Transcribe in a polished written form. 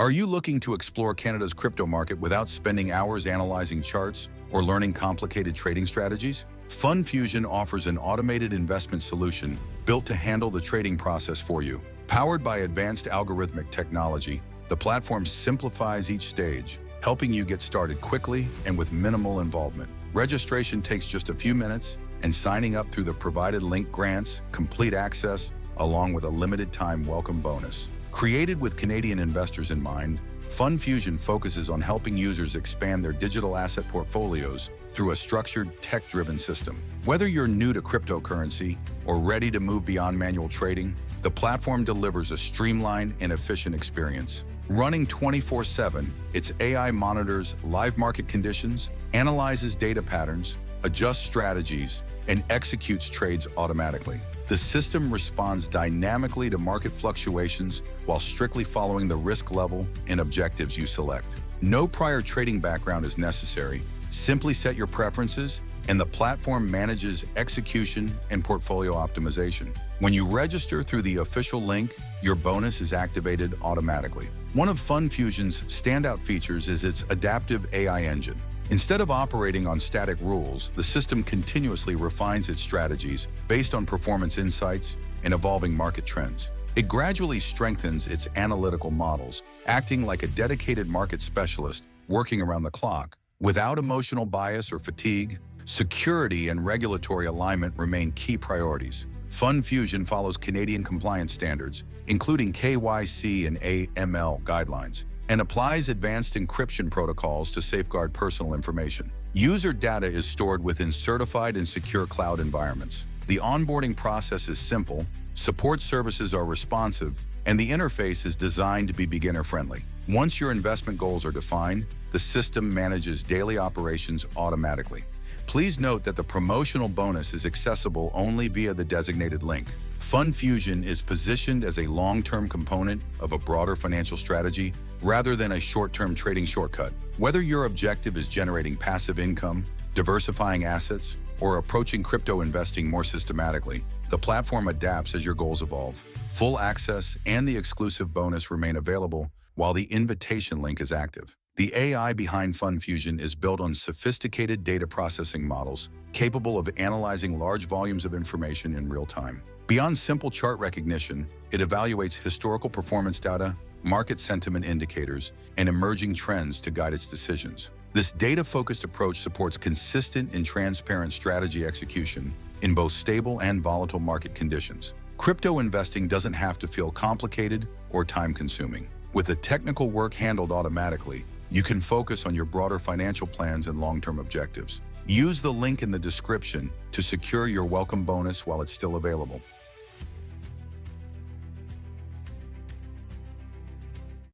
Are you looking to explore Canada's crypto market without spending hours analyzing charts or learning complicated trading strategies? FundFusion offers an automated investment solution built to handle the trading process for you. Powered by advanced algorithmic technology, the platform simplifies each stage, helping you get started quickly and with minimal involvement. Registration takes just a few minutes, and signing up through the provided link grants complete access along with a limited-time welcome bonus. Created with Canadian investors in mind, FundFusion focuses on helping users expand their digital asset portfolios through a structured, tech-driven system. Whether you're new to cryptocurrency or ready to move beyond manual trading, the platform delivers a streamlined and efficient experience. Running 24/7, its AI monitors live market conditions, analyzes data patterns, adjusts strategies, and executes trades automatically. The system responds dynamically to market fluctuations while strictly following the risk level and objectives you select. No prior trading background is necessary. Simply set your preferences, and the platform manages execution and portfolio optimization. When you register through the official link, your bonus is activated automatically. One of FundFusion's standout features is its adaptive AI engine. Instead of operating on static rules, the system continuously refines its strategies based on performance insights and evolving market trends. It gradually strengthens its analytical models, acting like a dedicated market specialist working around the clock. Without emotional bias or fatigue, security and regulatory alignment remain key priorities. FundFusion follows Canadian compliance standards, including KYC and AML guidelines, and applies advanced encryption protocols to safeguard personal information. User data is stored within certified and secure cloud environments. The onboarding process is simple, support services are responsive, and the interface is designed to be beginner-friendly. Once your investment goals are defined, the system manages daily operations automatically. Please note that the promotional bonus is accessible only via the designated link. FundFusion is positioned as a long-term component of a broader financial strategy rather than a short-term trading shortcut. Whether your objective is generating passive income, diversifying assets, or approaching crypto investing more systematically, the platform adapts as your goals evolve. Full access and the exclusive bonus remain available while the invitation link is active. The AI behind FundFusion is built on sophisticated data processing models capable of analyzing large volumes of information in real time. Beyond simple chart recognition, it evaluates historical performance data, market sentiment indicators, and emerging trends to guide its decisions. This data-focused approach supports consistent and transparent strategy execution in both stable and volatile market conditions. Crypto investing doesn't have to feel complicated or time-consuming. With the technical work handled automatically, you can focus on your broader financial plans and long-term objectives. Use the link in the description to secure your welcome bonus while it's still available.